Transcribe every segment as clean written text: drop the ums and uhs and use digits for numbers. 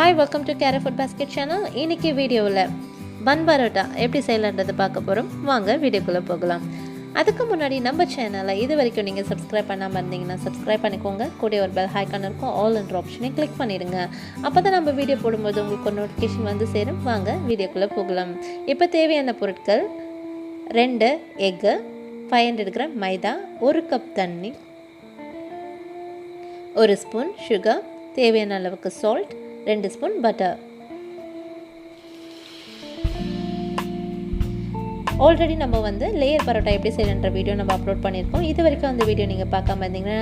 Hi, welcome to Keru Food Basket channel. இன்னைக்கு வீடியோவில் பன் பரோட்டா எப்படி செய்யலான்றதை பார்க்க போகிறோம். வாங்க வீடியோக்குள்ளே போகலாம். அதுக்கு முன்னாடி நம்ம சேனலை இது வரைக்கும் நீங்கள் சப்ஸ்கிரைப் பண்ணாமல் இருந்தீங்கன்னா சப்ஸ்கிரைப் பண்ணிக்கோங்க. கூட ஒரு பெல் ஐக்கான் இருக்கும், ஆல் என்ற ஆப்ஷனை கிளிக் பண்ணிடுங்க. அப்போ தான் நம்ம வீடியோ போடும்போது உங்களுக்கு ஒரு நோட்டிஃபிகேஷன் வந்து சேரும். வாங்க வீடியோக்குள்ளே போகலாம். இப்போ தேவையான பொருட்கள் 2 எக்கு, 500 கிராம் மைதா, 1 கப் தண்ணி, 1 ஸ்பூன் சுகர், தேவையான அளவுக்கு சால்ட், 2 ஸ்பூன் பட்டர். ஆல்ரெடி நம்ம வந்து லேயர் பரோட்டா எப்படி செய்யணுன்ற வீடியோ நம்ம அப்லோட் பண்ணியிருக்கோம். இது வரைக்கும் அந்த வீடியோ நீங்கள் பார்க்காம இருந்தீங்கன்னா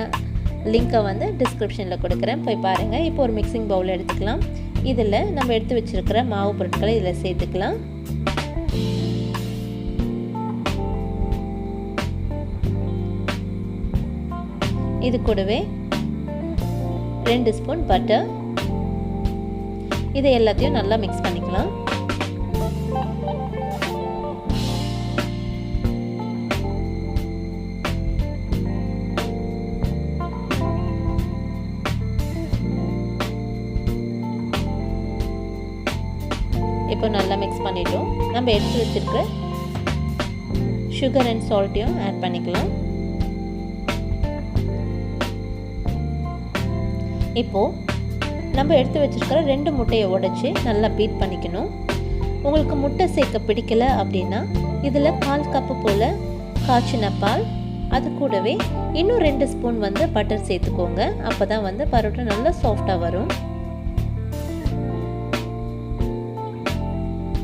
லிங்க்கை வந்து டிஸ்கிரிப்ஷனில் கொடுக்குறேன், போய் பாருங்கள். இப்போ ஒரு மிக்சிங் பவுல் எடுத்துக்கலாம். இதில் நம்ம எடுத்து வச்சுருக்கிற மாவு பொருட்களை இதில் சேர்த்துக்கலாம். இது கூடவே 2 ஸ்பூன் பட்டர். இதை எல்லாத்தையும் நல்லா மிக்ஸ் பண்ணிக்கலாம். இப்போ நல்லா மிக்ஸ் பண்ணிட்டோம். நம்ம எடுத்து வச்சிருக்கிற சுகர் அண்ட் சால்ட்டையும் ஆட் பண்ணிக்கலாம். இப்போ நம்ம எடுத்து வச்சிருக்கிற 2 முட்டையை உடைச்சி நல்லா பீட் பண்ணிக்கணும். உங்களுக்கு முட்டை சேர்க்க பிடிக்கல அப்படின்னா இதில் 1/4 கப்பு போல் காய்ச்சின பால், அது கூடவே இன்னும் 2 ஸ்பூன் வந்து பட்டர் சேர்த்துக்கோங்க. அப்போ தான் வந்து பரோட்டா நல்லா சாஃப்டாக வரும்.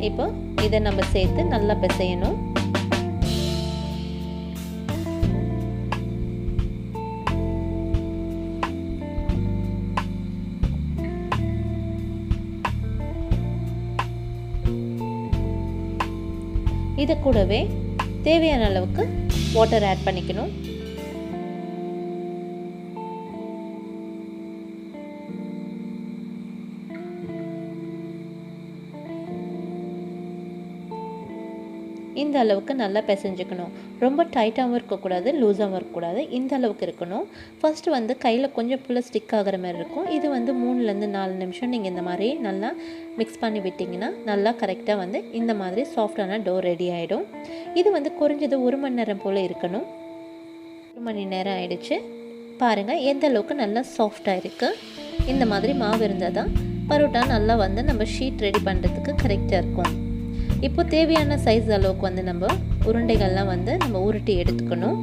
இப்போ இதை நம்ம சேர்த்து நல்லா பிசையணும். இது கூடவே தேவையான அளவுக்கு வாட்டர் ஆட் பண்ணிக்கணும். இந்த அளவுக்கு நல்லா பிசைஞ்சுக்கணும். ரொம்ப டைட்டாகவும் இருக்கக்கூடாது, லூஸாகவும் இருக்கக்கூடாது, இந்த அளவுக்கு இருக்கணும். ஃபஸ்ட்டு வந்து கையில் கொஞ்சம் புள்ள ஸ்டிக் ஆகிற மாதிரி இருக்கும். இது வந்து 3லேருந்து 4 நிமிஷம் நீங்கள் இந்த மாதிரி நல்லா மிக்ஸ் பண்ணி விட்டிங்கன்னா நல்லா கரெக்டாக வந்து இந்த மாதிரி சாஃப்டான டோ ரெடி ஆகிடும். இது வந்து குறைஞ்சது 1 மணி நேரம் போல் இருக்கணும். 1 மணி நேரம் ஆகிடுச்சு. பாருங்கள் எந்த அளவுக்கு நல்லா சாஃப்டாக இருக்குது. இந்த மாதிரி மாவு இருந்தால் தான் பரோட்டா நல்லா வந்து நம்ம ஷீட் ரெடி பண்ணுறதுக்கு கரெக்டாக இருக்கும். இப்போ தேவையான சைஸ் அளவுக்கு வந்து நம்ம உருண்டைகள்லாம் வந்து நம்ம உருட்டி எடுத்துக்கணும்.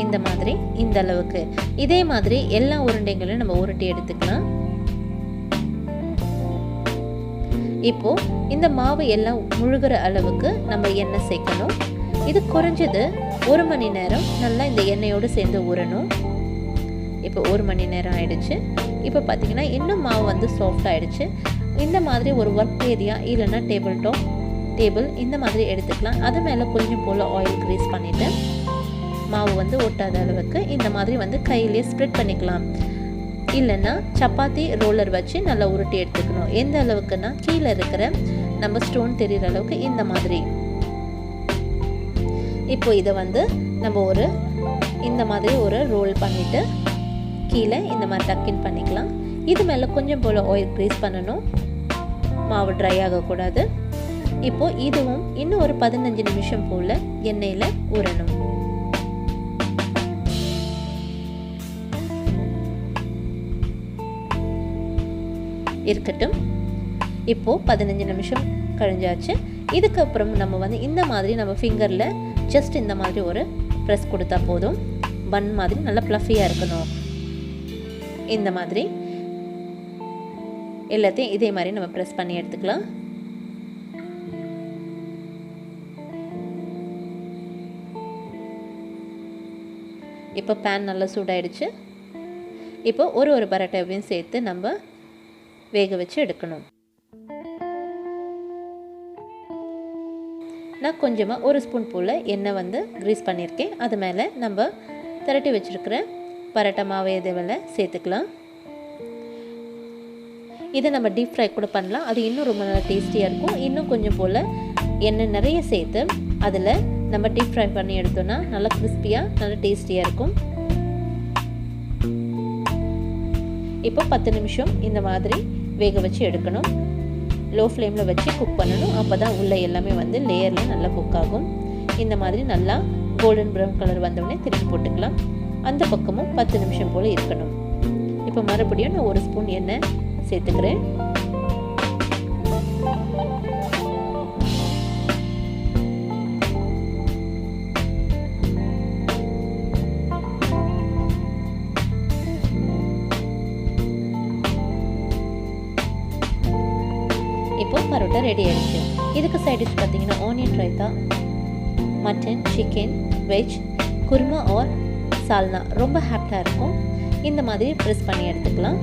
இந்த மாதிரி இந்த அளவுக்கு இதே மாதிரி எல்லா உருண்டைகளையும் நம்ம உருட்டி எடுத்துக்கலாம். இப்போ இந்த மாவு எல்லாம் முழுகிற அளவுக்கு நம்ம எண்ணெய் சேர்க்கணும். இது குறைஞ்சது 1 மணி நேரம் நல்லா இந்த எண்ணெயோடு சேர்ந்து ஊறணும். இப்போ 1 மணி நேரம் ஆயிடுச்சு. இப்போ பார்த்தீங்கன்னா இன்னும் மாவு வந்து சாஃப்ட் ஆகிடுச்சு. இந்த மாதிரி ஒரு ஒர்க் ஏரியா இல்லைன்னா டேபிள் இந்த மாதிரி எடுத்துக்கலாம். அது மேலே கொஞ்சம் போல் ஆயில் க்ரீஸ் பண்ணிவிட்டு மாவு வந்து ஒட்டாத அளவுக்கு இந்த மாதிரி வந்து கையிலே ஸ்ப்ரெட் பண்ணிக்கலாம். இல்லைன்னா சப்பாத்தி ரோலர் வச்சு நல்லா உருட்டி எடுத்துக்கணும். எந்த அளவுக்குன்னா கீழே இருக்கிற நம்ம ஸ்டோன் தெரிகிற அளவுக்கு இந்த மாதிரி. இப்போ இதை வந்து நம்ம இந்த மாதிரி ஒரு ரோல் பண்ணிவிட்டு கீழே இந்த மாதிரி டக்கின் பண்ணிக்கலாம். இது மேலே கொஞ்சம் போல் ஆயில் க்ரீஸ் பண்ணணும், மாவு ட்ரை ஆகக்கூடாது. இப்போது இதுவும் இன்னும் ஒரு 15 நிமிஷம் போல் எண்ணெயில் ஊறணும். இருக்கட்டும். இப்போது 15 நிமிஷம் கழிஞ்சாச்சு. இதுக்கப்புறம் நம்ம வந்து இந்த மாதிரி நம்ம ஃபிங்கரில் ஜஸ்ட் இந்த மாதிரி ஒரு ப்ரெஸ் கொடுத்தா போதும். பன் மாதிரி நல்லா ப்ளஃபியாக இருக்கணும். இந்த மாதிரி எல்லாத்தையும் இதே மாதிரி நம்ம ப்ரெஸ் பண்ணி எடுத்துக்கலாம். இப்போ பேன் நல்லா சூடாயிடுச்சு. இப்போ ஒரு பரோட்டாவையும் சேர்த்து நம்ம வேக வச்சு எடுக்கணும். நான் கொஞ்சமாக 1 ஸ்பூன் போல் எண்ணெய் வந்து க்ரீஸ் பண்ணியிருக்கேன். அது மேலே நம்ம திரட்டி வச்சுருக்கிற பரோட்டா மாவை இதில் சேர்த்துக்கலாம். இதை நம்ம டீப் ஃப்ரை கூட பண்ணலாம். அது இன்னும் ரொம்ப நல்லா டேஸ்டியாக இருக்கும். இன்னும் கொஞ்சம் போல் எண்ணெய் நிறைய சேர்த்து அதில் நம்ம டீப் ஃப்ரை பண்ணி எடுத்தோம்னா நல்லா கிறிஸ்பியாக நல்லா டேஸ்டியாக இருக்கும். இப்போ 10 நிமிஷம் இந்த மாதிரி வேக வச்சு எடுக்கணும். லோ ஃப்ளேமில் வச்சு குக் பண்ணணும். அப்போ தான் உள்ளே எல்லாமே வந்து லேயரில் நல்லா குக் ஆகும். இந்த மாதிரி நல்லா கோல்டன் ப்ரௌன் கலர் வந்தோடனே திருப்பி போட்டுக்கலாம். அந்த பக்கமும் 10 நிமிஷம் போல் இருக்கணும். இப்போ மறுபடியும் நான் 1 ஸ்பூன் எண்ணெய் சேர்த்துக்கிறேன். இப்போ பரோட்டா ரெடி ஆயிடுச்சு. இதுக்கு சைட் டிஷ் பார்த்தீங்கன்னா onion raita, mutton, chicken, veg, kurma or salna ரொம்ப ஹாப்டாக இருக்கும். இந்த மாதிரி ப்ரெஸ் பண்ணி எடுத்துக்கலாம்.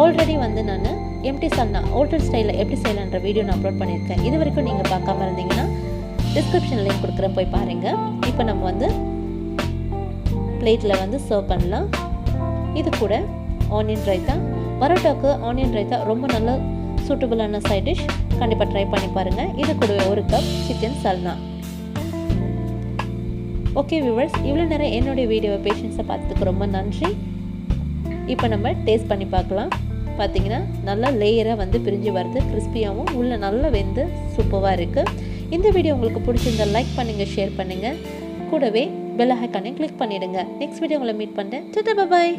ஆல்ரெடி வந்து நான் எம்டி சால்னா ஹோட்டல் ஸ்டைலில் எப்படி செய்யலான்ற வீடியோ நான் அப்லோட் பண்ணியிருக்கேன். இது வரைக்கும் நீங்கள் பார்க்காம இருந்தீங்கன்னா டிஸ்கிரிப்ஷன் லிங்க் கொடுக்குறேன், போய் பாருங்கள். இப்போ நம்ம வந்து பிளேட்டில் வந்து சர்வ் பண்ணலாம். இது கூட ஆனியன் ரைத்தா, பரோட்டாவுக்கு ஆனியன் ரைத்தா ரொம்ப நல்ல சூட்டபுளான சைட் டிஷ். கண்டிப்பாக ட்ரை பண்ணி பாருங்கள். இது கூடவே 1 கப் சிக்கன் சால்னா. ஓகே வியூவர்ஸ், இவ்வளோ நேரம் என்னுடைய வீடியோவை பேஷன்ஸை பார்த்ததுக்கு ரொம்ப நன்றி. இப்போ நம்ம டேஸ்ட் பண்ணி பார்க்கலாம். பார்த்தீங்கன்னா நல்லா லேயராக வந்து பிரிஞ்சு வருது, கிறிஸ்பியாகவும் உள்ள நல்லா வெந்து சூப்பராக இருக்குது. இந்த வீடியோ உங்களுக்கு பிடிச்சிருந்தா லைக் பண்ணுங்கள், ஷேர் பண்ணுங்கள், கூடவே பெல் ஐகானை கிளிக் பண்ணிவிடுங்க. நெக்ஸ்ட் வீடியோ உங்களை மீட் பண்ணுறேன். டாடா, பாய்.